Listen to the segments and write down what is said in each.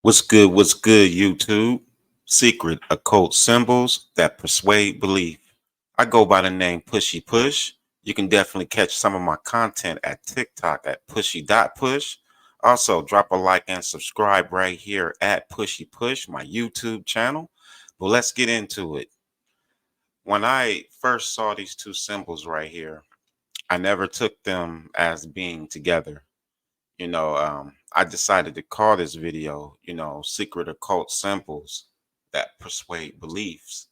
What's good, YouTube? Secret occult symbols that persuade belief. I go by the name Pushy Push. You can definitely catch some of my content at TikTok at pushy.push. Also, drop a like and subscribe right here at Pushy Push, my YouTube channel. But let's get into it. When I first saw these two symbols right here, I never took them as being together. I decided to call this video, secret occult symbols that persuade beliefs,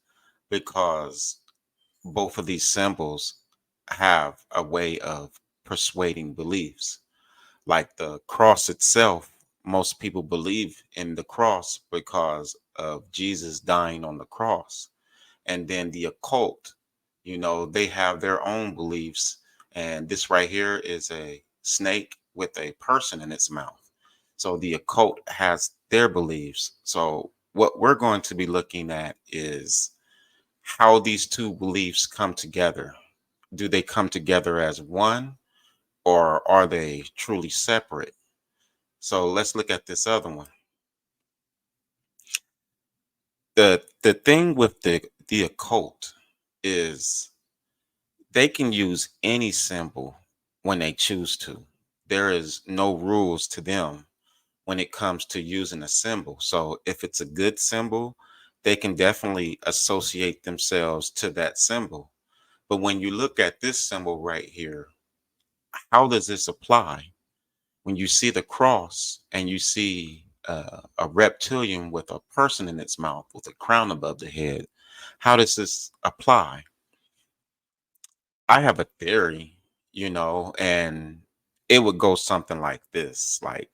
because both of these symbols have a way of persuading beliefs. Like the cross itself, most people believe in the cross because of Jesus dying on the cross. And then the occult, they have their own beliefs. And this right here is a snake with a person in its mouth. So the occult has their beliefs. So what we're going to be looking at is how these two beliefs come together. Do they come together as one, or are they truly separate? So let's look at this other one. The thing with the occult is they can use any symbol when they choose to. There is no rules to them when it comes to using a symbol. So if it's a good symbol, they can definitely associate themselves to that symbol. But when you look at this symbol right here, how does this apply? When you see the cross and you see a reptilian with a person in its mouth with a crown above the head, how does this apply? I have a theory, and it would go something like this, like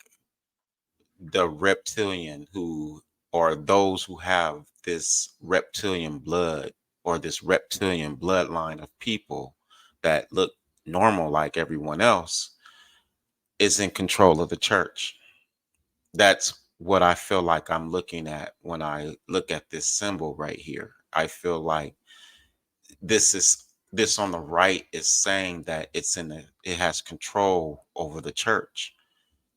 the reptilian who, or those who have this reptilian blood, or this reptilian bloodline of people that look normal like everyone else, is in control of the church. That's what I feel like I'm looking at when I look at this symbol right here. I feel like this on the right is saying that it has control over the church.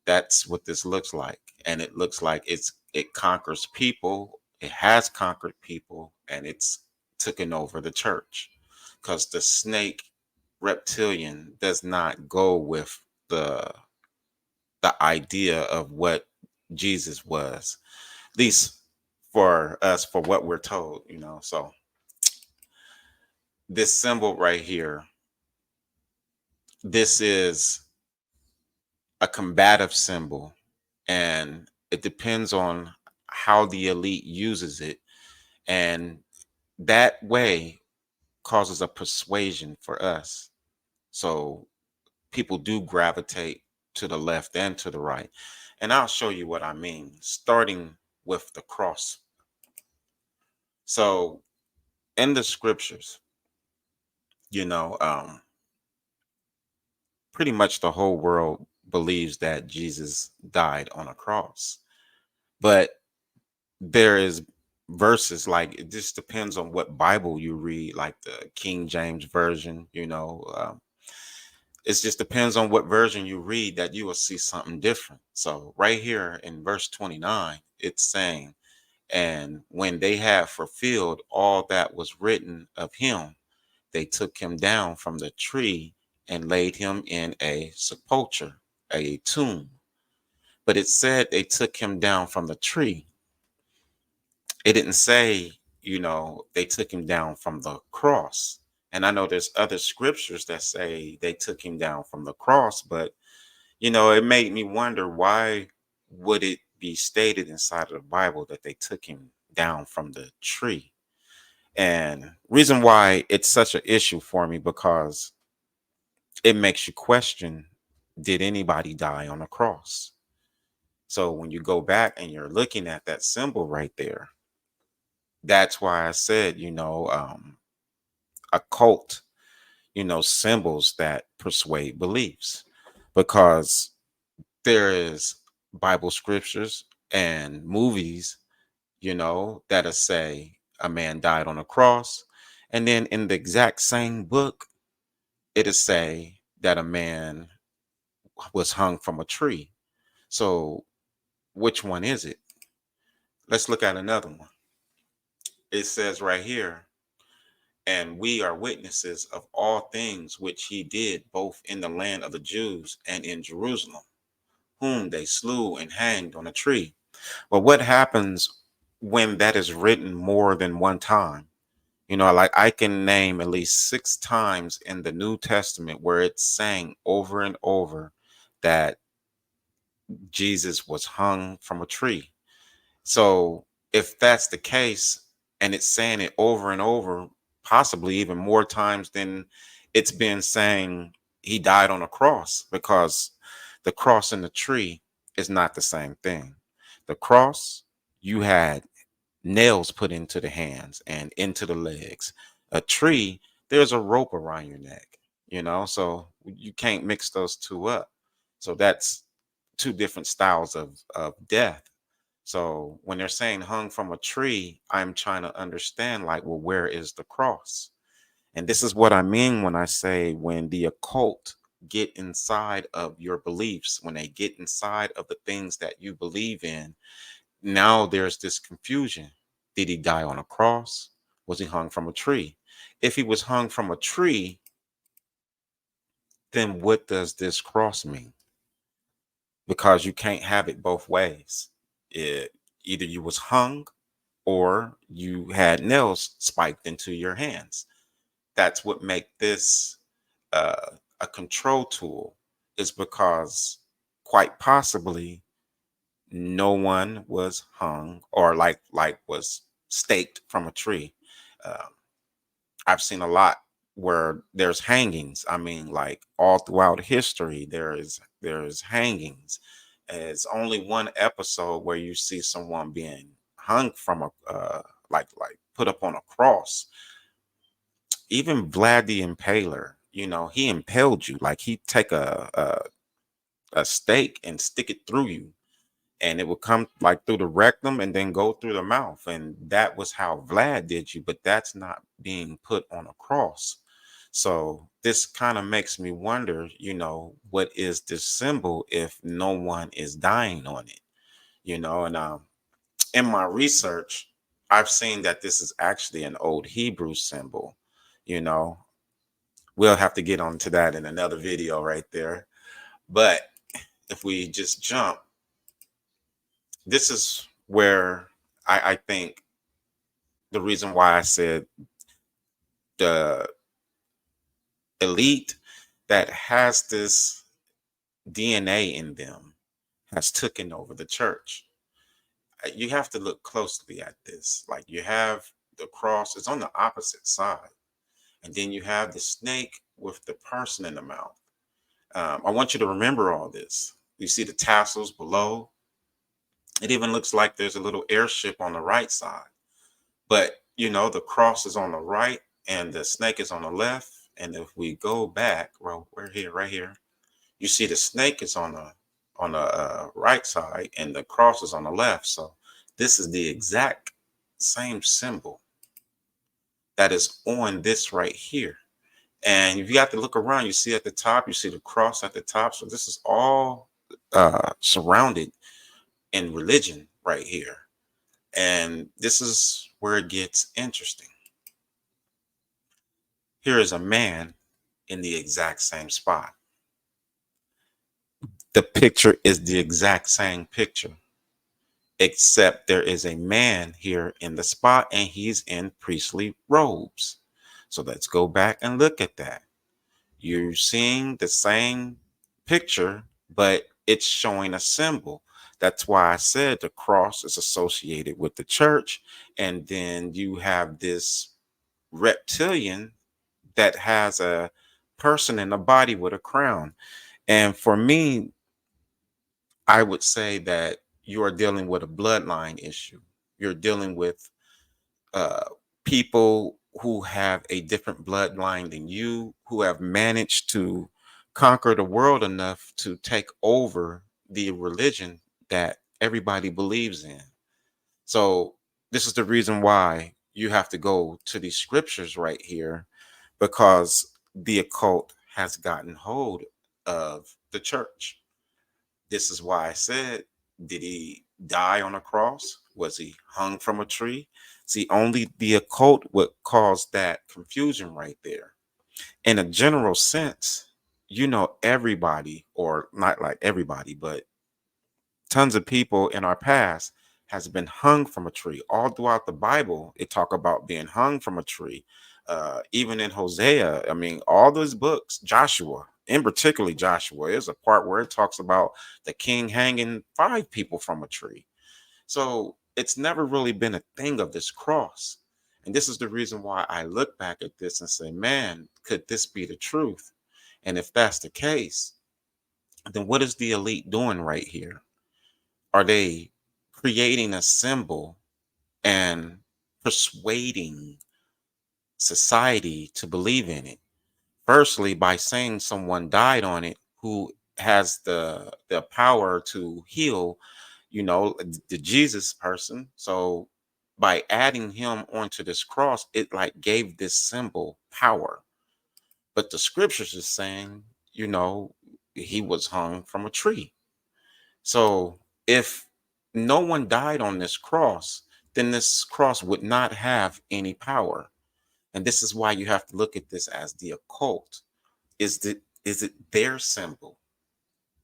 That's what this looks like. And it looks like it conquers people, it has conquered people, and it's taken over the church. Because the snake reptilian does not go with the idea of what Jesus was, at least for us, for what we're told. So this symbol right here, this is a combative symbol, and it depends on how the elite uses it, and that way causes a persuasion for us. So people do gravitate to the left and to the right, and I'll show you what I mean, starting with the cross. So in the scriptures, you know um pretty much the whole world believes that Jesus died on a cross, but there is verses, like, it just depends on what Bible you read, like the King James version. It just depends on what version you read, that you will see something different. So right here in verse 29, it's saying, and when they had fulfilled all that was written of him, they took him down from the tree and laid him in a sepulcher, a tomb. But it said they took him down from the tree. It didn't say, they took him down from the cross. And I know there's other scriptures that say they took him down from the cross, but it made me wonder, why would it be stated inside of the Bible that they took him down from the tree? And reason why it's such an issue for me, because it makes you question, did anybody die on a cross? So when you go back and you're looking at that symbol right there, that's why I said, occult, symbols that persuade beliefs, because there is Bible scriptures and movies, that'll say a man died on a cross. And then in the exact same book, it'll say that a man was hung from a tree. So which one is it? Let's look at another one. It says right here, and we are witnesses of all things which he did both in the land of the Jews and in Jerusalem, whom they slew and hanged on a tree. Well, what happens when that is written more than one time? Like I can name at least 6 times in the New Testament where it's saying over and over that Jesus was hung from a tree. So if that's the case, and it's saying it over and over, possibly even more times than it's been saying he died on a cross, because the cross and the tree is not the same thing. The cross, you had nails put into the hands and into the legs. A tree, there's a rope around your neck, so you can't mix those two up. So that's two different styles of death. So when they're saying hung from a tree, I'm trying to understand, like, well, where is the cross? And this is what I mean when I say, when the occult get inside of your beliefs, when they get inside of the things that you believe in, now there's this confusion. Did he die on a cross? Was he hung from a tree? If he was hung from a tree, then what does this cross mean? Because you can't have it both ways. Either you was hung or you had nails spiked into your hands. That's what make this a control tool, is because quite possibly no one was hung or like was staked from a tree. Um, I've seen a lot where there's hangings. I mean, like all throughout history, there's hangings. It's only one episode where you see someone being hung from a like put up on a cross. Even Vlad the Impaler, he impaled you. Like he'd take a stake and stick it through you, and it would come like through the rectum and then go through the mouth. And that was how Vlad did you, but that's not being put on a cross. So this kind of makes me wonder, what is this symbol if no one is dying on it? And in my research, I've seen that this is actually an old Hebrew symbol. You know, we'll have to get onto that in another video right there. But if we just jump, this is where I think the reason why I said the elite that has this DNA in them has taken over the church. You have to look closely at this. Like you have the cross, it's on the opposite side. And then you have the snake with the person in the mouth. I want you to remember all this. You see the tassels below. It even looks like there's a little airship on the right side. But the cross is on the right and the snake is on the left. And if we go back, well, we're here, right here. You see the snake is on the right side and the cross is on the left. So this is the exact same symbol that is on this right here. And if you have to look around, you see at the top, you see the cross at the top. So this is all surrounded in religion right here. And this is where it gets interesting. Here is a man in the exact same spot. The picture is the exact same picture, except there is a man here in the spot and he's in priestly robes. So let's go back and look at that. You're seeing the same picture, but it's showing a symbol. That's why I said the cross is associated with the church. And then you have this reptilian that has a person in a body with a crown. And for me, I would say that you are dealing with a bloodline issue. You're dealing with uh, people who have a different bloodline than you, who have managed to conquer the world enough to take over the religion that everybody believes in. So, this is the reason why you have to go to these scriptures right here, because the occult has gotten hold of the church. This is why I said, did he die on a cross? Was he hung from a tree? See, only the occult would cause that confusion right there. In a general sense, everybody, or not like everybody, but tons of people in our past has been hung from a tree. All throughout the Bible, it talk about being hung from a tree. Even in Hosea, I mean, all those books, Joshua, in particularly Joshua, is a part where it talks about the king hanging 5 people from a tree. So it's never really been a thing of this cross. And this is the reason why I look back at this and say, man, could this be the truth? And if that's the case, then what is the elite doing right here? Are they creating a symbol and persuading society to believe in it? Firstly, by saying someone died on it who has the power to heal, the Jesus person. So by adding him onto this cross, it like gave this symbol power. But the scriptures is saying, he was hung from a tree. So if no one died on this cross, then this cross would not have any power. And this is why you have to look at this as the occult. Is it their symbol?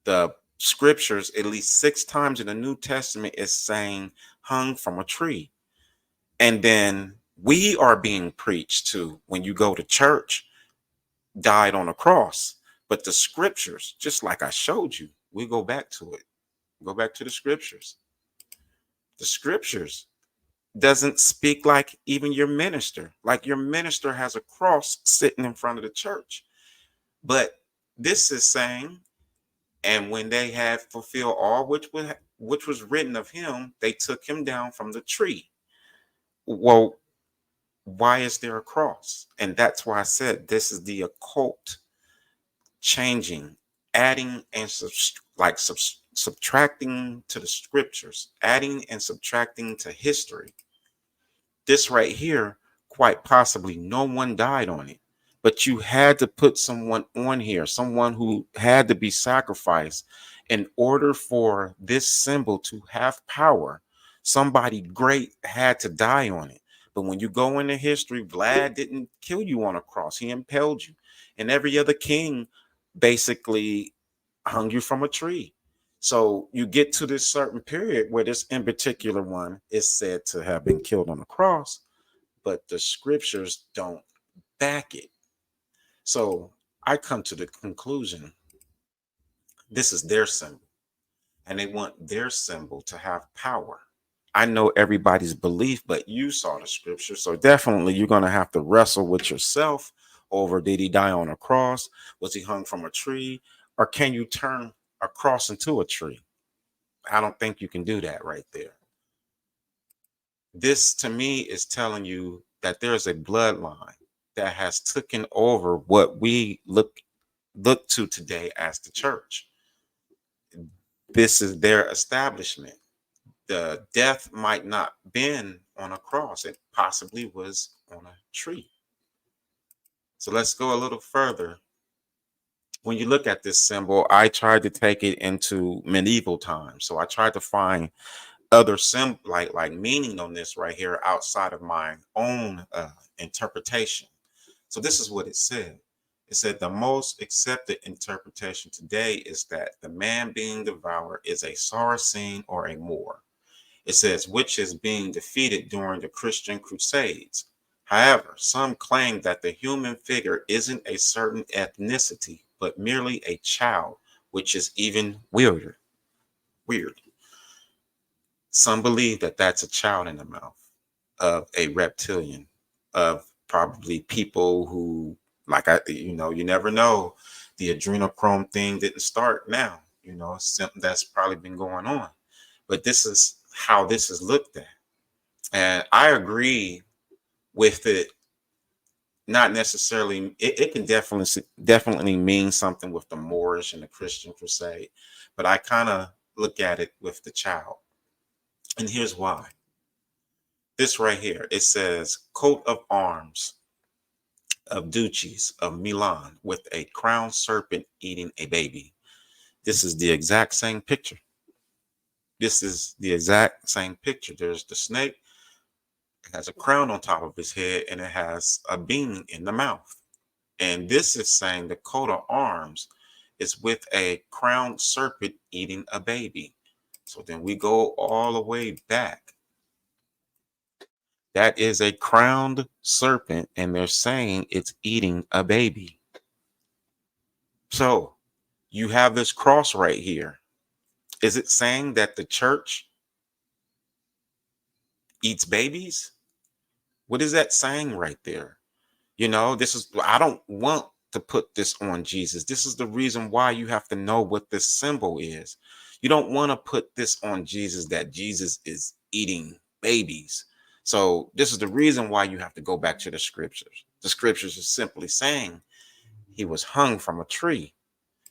The scriptures, at least 6 times in the New Testament, is saying hung from a tree. And then we are being preached to when you go to church, died on a cross. But the scriptures, just like I showed you, we go back to it. Go back to the scriptures. The scriptures doesn't speak like even your minister. Like your minister has a cross sitting in front of the church. But this is saying, and when they had fulfilled all which was written of him, they took him down from the tree. Well, why is there a cross? And that's why I said this is the occult changing, adding and subtracting to the scriptures, adding and subtracting to history. This right here, quite possibly no one died on it, but you had to put someone on here, someone who had to be sacrificed in order for this symbol to have power. Somebody great had to die on it. But when you go into history, Vlad didn't kill you on a cross, he impaled you. And every other king basically hung you from a tree. So you get to this certain period where this in particular one is said to have been killed on the cross, but the scriptures don't back it. So I come to the conclusion this is their symbol, and they want their symbol to have power. I know everybody's belief, but you saw the scripture. So definitely you're going to have to wrestle with yourself over, did he die on a cross? Was he hung from a tree? Or can you turn a cross into a tree? I don't think you can do that right there. This to me is telling you that there's a bloodline that has taken over what we look to today as the church. This is their establishment. The death might not been on a cross, it possibly was on a tree. So let's go a little further. When you look at this symbol, I tried to take it into medieval times. So I tried to find other like meaning on this right here outside of my own interpretation. So this is what it said. It said the most accepted interpretation today is that the man being devoured is a Saracen or a Moor. It says which is being defeated during the Christian Crusades. However, some claim that the human figure isn't a certain ethnicity, but merely a child, which is even weirder. Weird. Some believe that that's a child in the mouth of a reptilian, of probably people who, you never know. The adrenochrome thing didn't start now. It's something that's probably been going on. But this is how this is looked at. And I agree with it. Not necessarily, it can definitely mean something with the Moorish and the Christian crusade. But I kind of look at it with the child. And here's why. This right here, it says coat of arms of duchies of Milan with a crowned serpent eating a baby. This is the exact same picture. This is the exact same picture. There's the snake. It has a crown on top of his head, and it has a being in the mouth. And this is saying the coat of arms is with a crowned serpent eating a baby. So then we go all the way back. That is a crowned serpent, and they're saying it's eating a baby. So you have this cross right here. Is it saying that the church eats babies? What is that saying right there? You know, this is, I don't want to put this on Jesus. This is the reason why you have to know what this symbol is. You don't want to put this on Jesus, that Jesus is eating babies. So this is the reason why you have to go back to the scriptures. The scriptures is simply saying he was hung from a tree.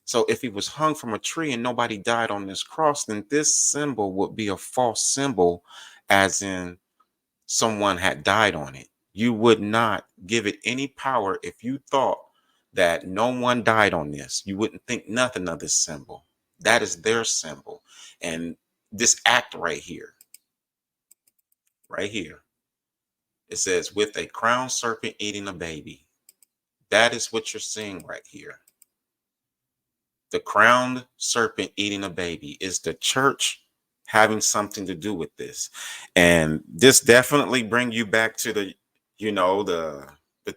So if he was hung from a tree and nobody died on this cross, then this symbol would be a false symbol, as in someone had died on it. You would not give it any power if you thought that no one died on this. You wouldn't think nothing of this symbol. That is their symbol. And this act right here, it says, with a crowned serpent eating a baby. That is what you're seeing right here. The crowned serpent eating a baby. Is the church having something to do with this? And this definitely bring you back to the, you know, the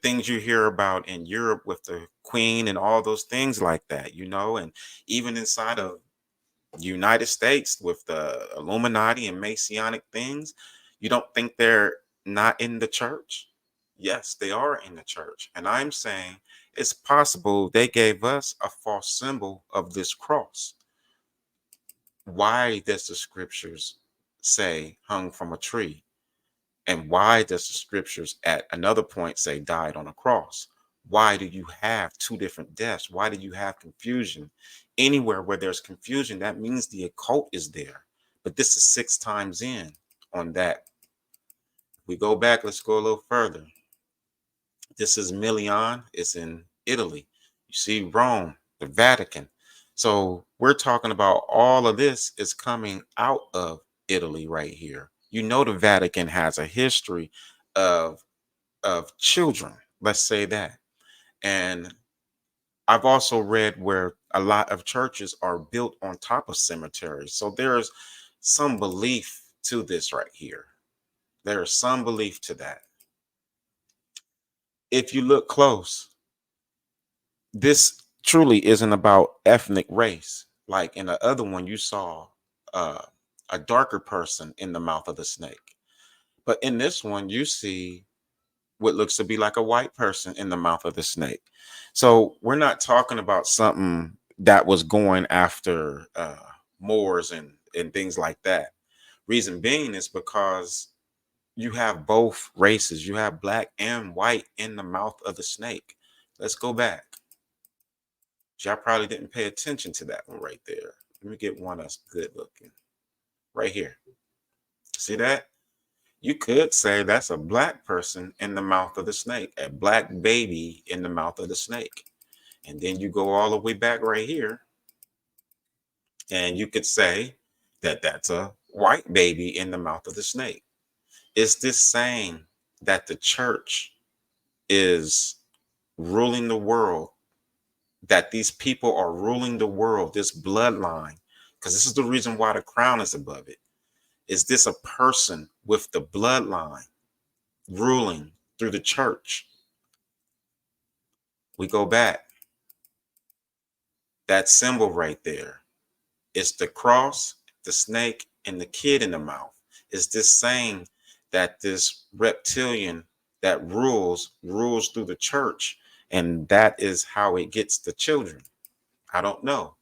things you hear about in Europe with the queen and all those things like that, you know, and even inside of United States with the Illuminati and Masonic things. You don't think they're not in the church? Yes, they are in the church. And I'm saying it's possible they gave us a false symbol of this cross. Why does the scriptures say hung from a tree? And why does the scriptures at another point say died on a cross? Why do you have two different deaths? Why do you have confusion? Anywhere where there's confusion, that means the occult is there. But this is 6 times in on that. We go back, let's go a little further. This is Milan, it's in Italy. You see Rome, the Vatican. So we're talking about all of this is coming out of Italy right here. You know, the Vatican has a history of children, let's say that. And I've also read where a lot of churches are built on top of cemeteries. So there's some belief to this right here. There is some belief to that. If you look close, this truly isn't about ethnic race. Like in the other one, you saw uh, a darker person in the mouth of the snake. But in this one, you see what looks to be like a white person in the mouth of the snake. So we're not talking about something that was going after Moors and things like that. Reason being is because you have both races. You have black and white in the mouth of the snake. Let's go back. Y'all probably didn't pay attention to that one right there. Let me get one that's good looking. Right here. See that? You could say that's a black person in the mouth of the snake, a black baby in the mouth of the snake. And then you go all the way back right here, and you could say that that's a white baby in the mouth of the snake. Is this saying that the church is ruling the world, that these people are ruling the world, this bloodline? Because this is the reason why the crown is above it. Is this a person with the bloodline ruling through the church? We go back. That symbol right there. It's the cross, the snake, and the kid in the mouth. Is this saying that this reptilian that rules through the church, and that is how it gets the children? I don't know.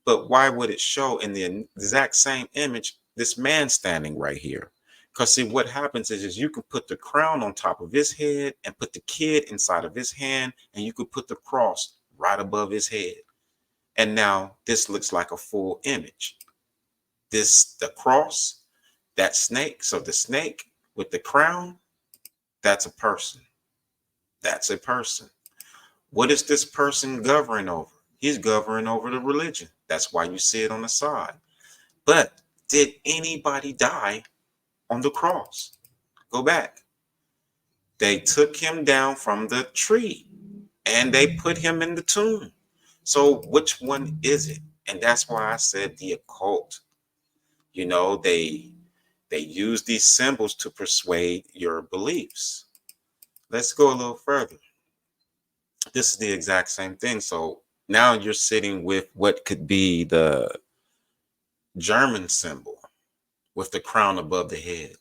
But why would it show in the exact same image this man standing right here? Because see, what happens is you can put the crown on top of his head and put the kid inside of his hand, and you could put the cross right above his head. And now this looks like a full image. This, the cross, that snake. So the snake with the crown, that's a person. That's a person. What is this person governing over? He's governing over the religion. That's why you see it on the side. But Did anybody die on the cross? Go back. They took him down from the tree and they put him in the tomb. So which one is it? And that's why I said the occult. You know, they use these symbols to persuade your beliefs. Let's go a little further. This is the exact same thing. So now you're sitting with what could be the German symbol with the crown above the head.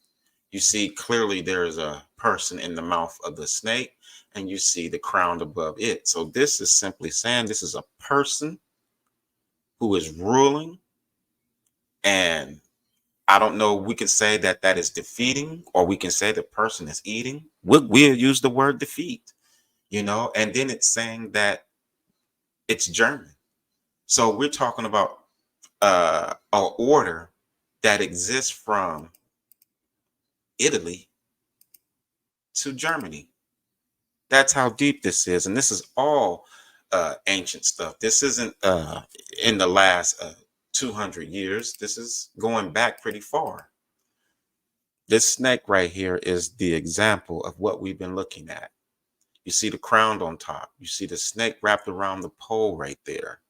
You see clearly there is a person in the mouth of the snake, and you see the crown above it. So this is simply saying this is a person who is ruling, and I don't know, we can say that that is defeating, or we can say the person is eating. We'll use the word defeat, you know, and then it's saying that it's German. So we're talking about an order that exists from Italy to Germany. That's how deep this is. And this is all ancient stuff. This isn't in the last 200 years. This is going back pretty far. This snake right here is the example of what we've been looking at. You see the crown on top. You see the snake wrapped around the pole right there.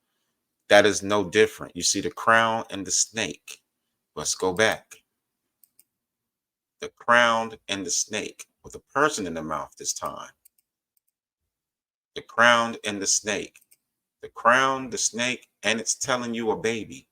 That is no different. You see the crown and the snake. Let's go back. The crown and the snake with a person in the mouth this time. The crown and the snake. The crown, the snake, and it's telling you a baby.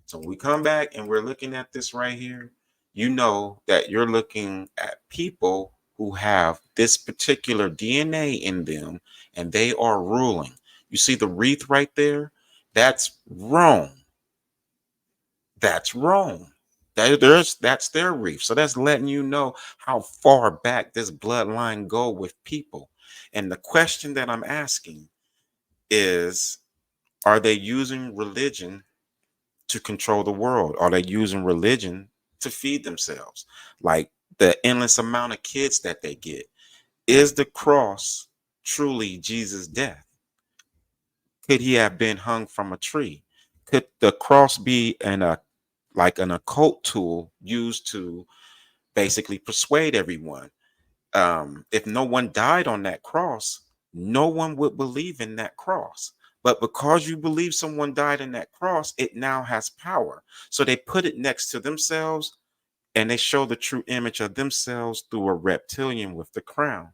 So when we come back and we're looking at this right here, you know that you're looking at people who have this particular DNA in them and they are ruling. You see the wreath right there? That's Rome. That's Rome. That's their wreath. So that's letting you know how far back this bloodline go with people. And the question that I'm asking is, are they using religion to control the world? Are they using religion to feed themselves? Like the endless amount of kids that they get. Is the cross truly Jesus' death? Could he have been hung from a tree? Could the cross be like an occult tool used to basically persuade everyone? If no one died on that cross, no one would believe in that cross. But because you believe someone died in that cross, it now has power. So they put it next to themselves and they show the true image of themselves through a reptilian with the crown.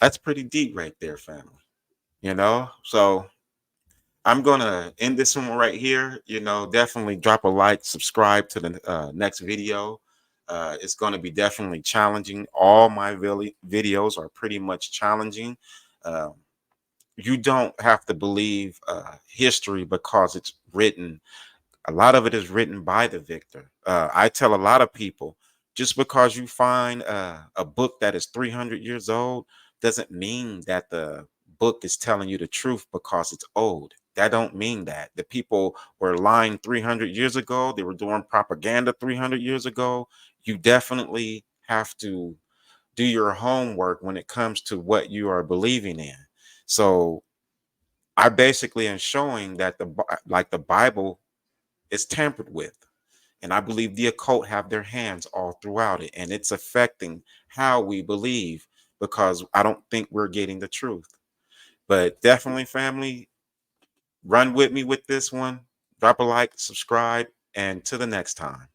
That's pretty deep right there, family. You know, so I'm gonna end this one right here. You know, definitely drop a like, subscribe to the next video. It's going to be definitely challenging. All my videos are pretty much challenging. Uh, you don't have to believe history because it's written. A lot of it is written by the victor. I tell a lot of people, just because you find a book that is 300 years old doesn't mean that the book is telling you the truth because it's old. That don't mean that. The people were lying 300 years ago. They were doing propaganda 300 years ago. You definitely have to do your homework when it comes to what you are believing in. So I basically am showing that the Bible is tampered with. And I believe the occult have their hands all throughout it. And it's affecting how we believe because I don't think we're getting the truth. But definitely, family, run with me with this one. Drop a like, subscribe, and to the next time.